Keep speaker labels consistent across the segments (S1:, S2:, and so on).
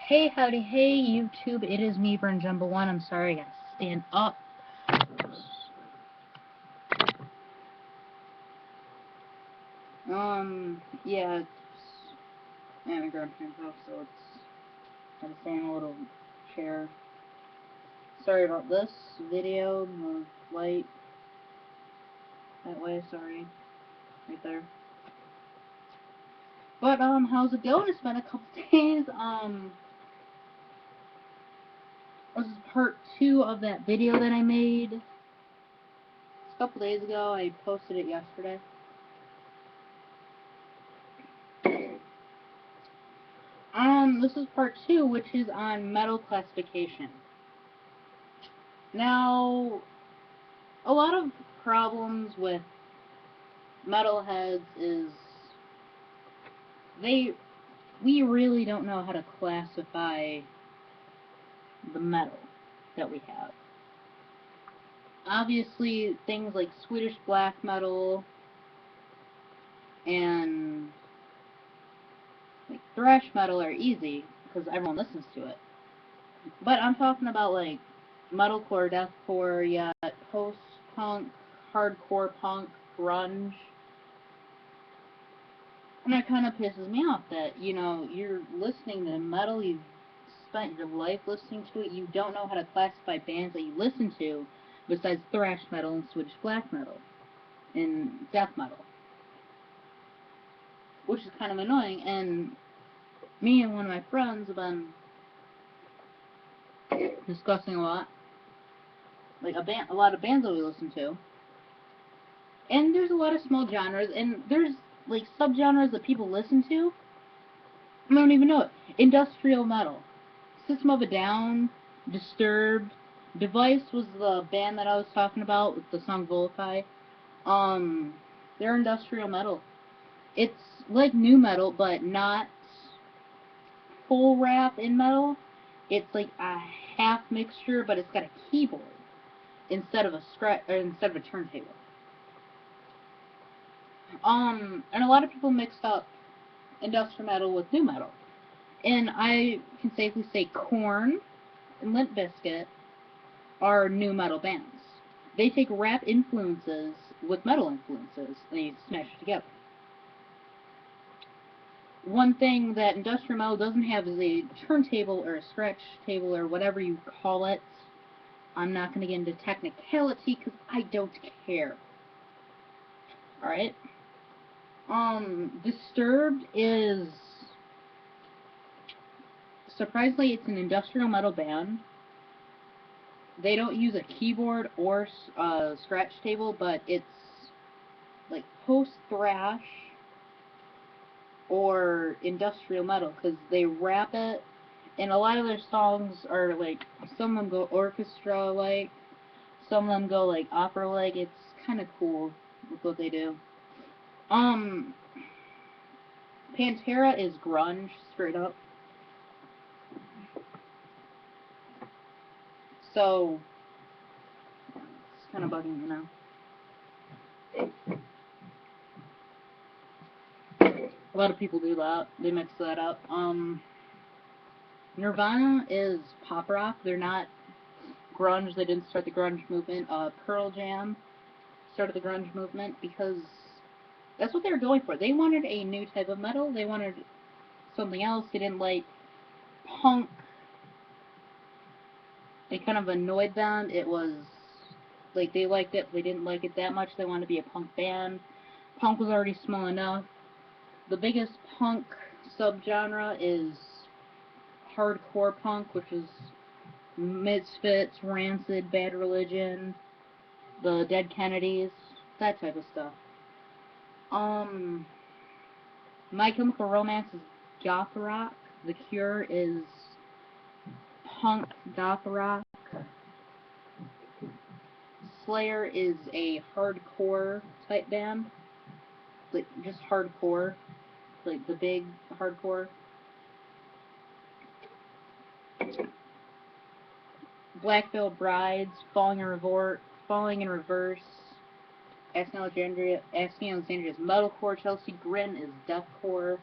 S1: Hey, howdy, hey, YouTube. It is me, Burn Jumbo One. I'm sorry, I gotta stand up. Yeah, it's my grandparents' house, so I gotta stand in a little chair. Sorry about this video, the light that way, sorry. Right there. But, how's it going? It's been a couple days. This is part 2 of that video that I made a couple days ago. I posted it yesterday. This is part 2, which is on metal classification. Now, a lot of problems with metalheads is we really don't know how to classify the metal that we have. Obviously, things like Swedish black metal and like thrash metal are easy because everyone listens to it. But I'm talking about like metalcore, deathcore, yet post-punk, hardcore punk, grunge. And that kind of pisses me off that, you're listening to metal, you've spent your life listening to it, you don't know how to classify bands that you listen to besides thrash metal and Swedish black metal and death metal. Which is kind of annoying, and me and one of my friends have been discussing a lot. Like a lot of bands that we listen to. And there's a lot of small genres, and there's like subgenres that people listen to. I don't even know it. Industrial metal. System of a Down, Disturbed. Device was the band that I was talking about with the song Volkai. They're industrial metal. It's like new metal, but not full rap in metal. It's like a half mixture, but it's got a keyboard instead of a turntable. And a lot of people mix up industrial metal with new metal. And I can safely say Korn and Limp Bizkit are new metal bands. They take rap influences with metal influences and they smash it together. One thing that industrial metal doesn't have is a turntable or a scratch table or whatever you call it. I'm not going to get into technicality because I don't care. Alright? Disturbed is... Surprisingly, it's an industrial metal band. They don't use a keyboard or scratch table, but it's like post-thrash or industrial metal because they rap it, and a lot of their songs are like, some of them go orchestra-like, some of them go like opera-like. It's kind of cool with what they do. Pantera is grunge, straight up. So, it's kind of bugging me now. A lot of people do that. They mix that up. Nirvana is pop rock. They're not grunge. They didn't start the grunge movement. Pearl Jam started the grunge movement because that's what they were going for. They wanted a new type of metal. They wanted something else. They didn't like punk. It kind of annoyed them. It was like they liked it. They didn't like it that much. They wanted to be a punk band. Punk was already small enough. The biggest punk subgenre is hardcore punk, which is Misfits, Rancid, Bad Religion, the Dead Kennedys, that type of stuff. My Chemical Romance is goth rock. The Cure is punk goth rock. Slayer is a hardcore type band, like just hardcore, like the big hardcore. Black Veil Brides, Falling in Reverse, Asking Alexandria is metalcore, Chelsea Grin is deathcore,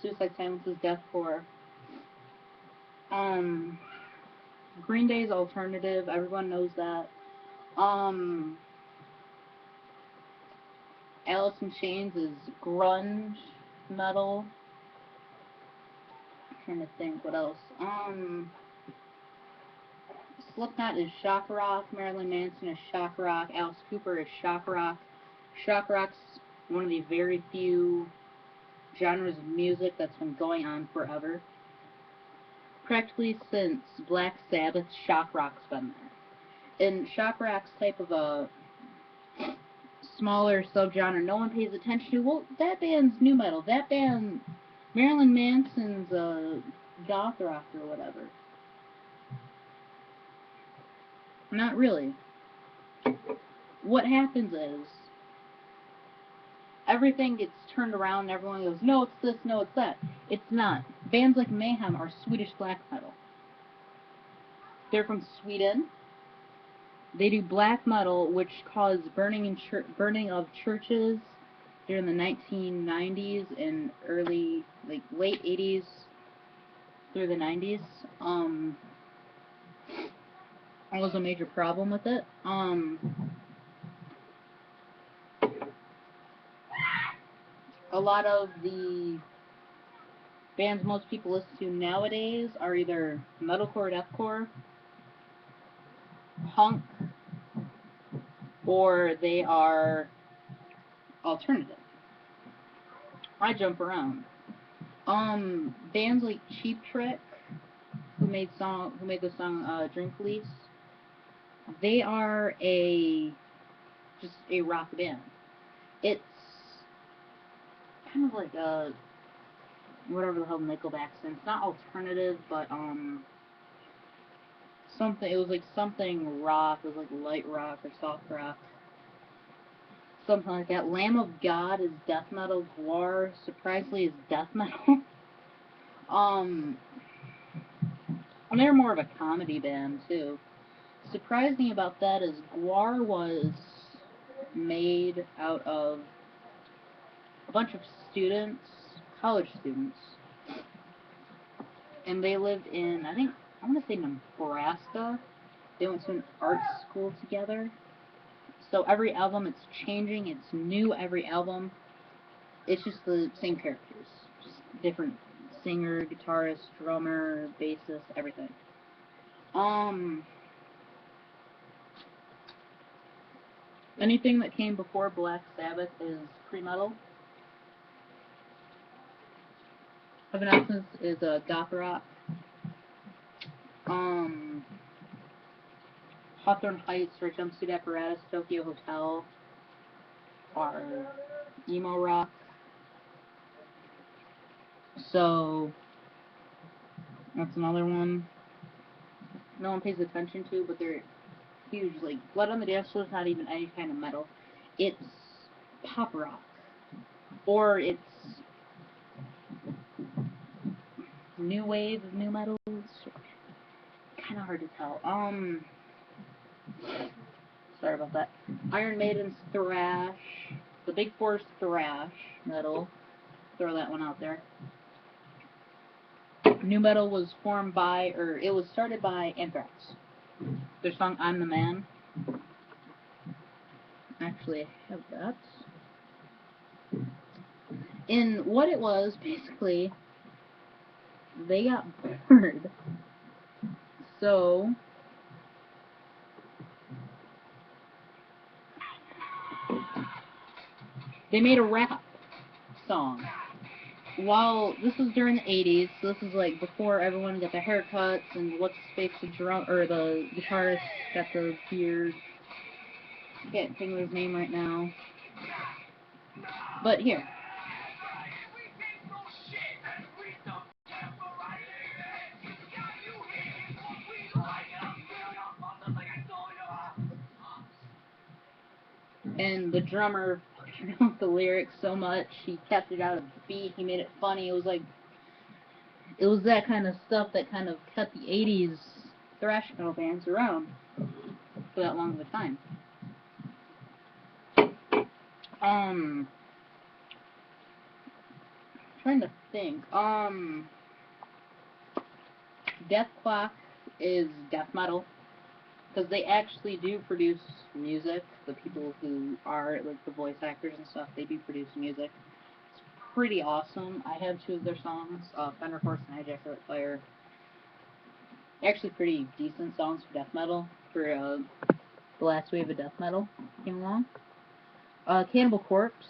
S1: Suicide Silence is deathcore. Green Day's alternative. Everyone knows that. Alice in Chains is grunge metal. I'm trying to think what else. Slipknot is shock rock. Marilyn Manson is shock rock. Alice Cooper is shock rock. Shock rock's one of the very few genres of music that's been going on forever. Practically since Black Sabbath, shock rock's been there. And shock rock's type of a smaller subgenre no one pays attention to. Well, that band's new metal. That band, Marilyn Manson's goth rock or whatever. Not really. What happens is everything gets turned around and everyone goes, no, it's this, no, it's that. It's not. Bands like Mayhem are Swedish black metal. They're from Sweden. They do black metal, which caused burning of churches during the 1990s and early, late 80s through the 90s. That was a major problem with it. A lot of the bands most people listen to nowadays are either metalcore, deathcore, punk, or they are alternative. I jump around. Bands like Cheap Trick, who made the song Dream Police, they are just a rock band. It's kind of like whatever the hell Nickelback's in. It's not alternative, but something. It was like something rock. It was like light rock or soft rock, something like that. Lamb of God is death metal. Gwar, surprisingly, is death metal. And they're more of a comedy band too. Surprising about that is Gwar was made out of a bunch of students, college students, and they lived in, I want to say Nebraska. They went to an art school together. So every album it's changing, it's new every album. It's just the same characters, just different singer, guitarist, drummer, bassist, everything. Anything that came before Black Sabbath is pre-metal. Evanescence is a goth rock. Hawthorne Heights or Jumpsuit Apparatus, Tokyo Hotel are emo rock. So that's another one no one pays attention to, but they're huge. Like Blood on the Dance Floor is not even any kind of metal. It's pop rock, or it's new wave of new metal. It's kind of hard to tell. Sorry about that. Iron Maiden's thrash. The Big Four's thrash metal. Throw that one out there. New metal was formed by, or it was started by Anthrax. Their song "I'm the Man." Actually, I have that. And what it was, basically, they got bored. So they made a rap song. While this was during the 80s, so this is like before everyone got their haircuts and what's the the guitarist got the beard. I can't think of his name right now. But here. And the drummer wrote the lyrics so much, he kept it out of the beat, he made it funny. It was that kind of stuff that kind of kept the 80s thrash metal bands around for that long of a time. Trying to think. Deathclock is death metal. Because they actually do produce music. The people who are, like, the voice actors and stuff, they do produce music. It's pretty awesome. I have 2 of their songs, Thunder Force and Hijack Fire. Actually pretty decent songs for death metal, for the last wave of death metal came along. Cannibal Corpse,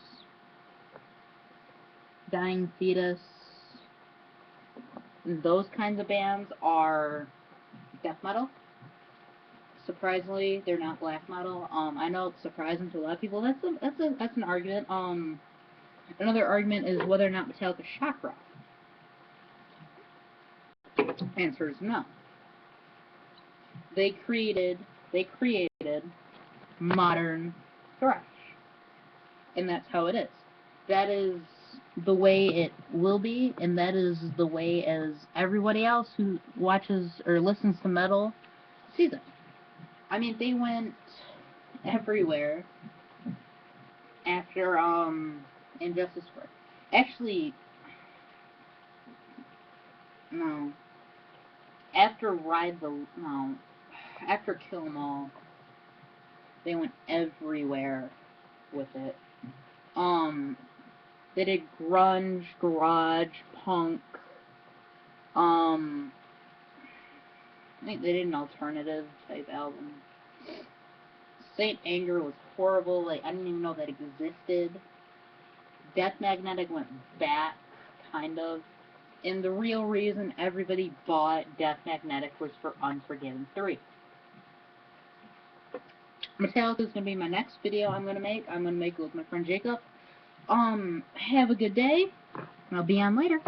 S1: Dying Fetus, those kinds of bands are death metal. Surprisingly, they're not black metal. I know it's surprising to a lot of people. That's an argument. Another argument is whether or not Metallica's shock rock. Answer is no. They created modern thrash, and that's how it is. That is the way it will be, and that is the way as everybody else who watches or listens to metal sees it. I mean, they went everywhere after Injustice for. Actually, no. After after Kill 'Em All, they went everywhere with it. They did grunge, garage, punk. I think they did an alternative type album. Saint Anger was horrible. Like, I didn't even know that existed. Death Magnetic went back, kind of. And the real reason everybody bought Death Magnetic was for Unforgiven 3. Metallica is going to be my next video I'm going to make. I'm going to make it with my friend Jacob. Have a good day. I'll be on later.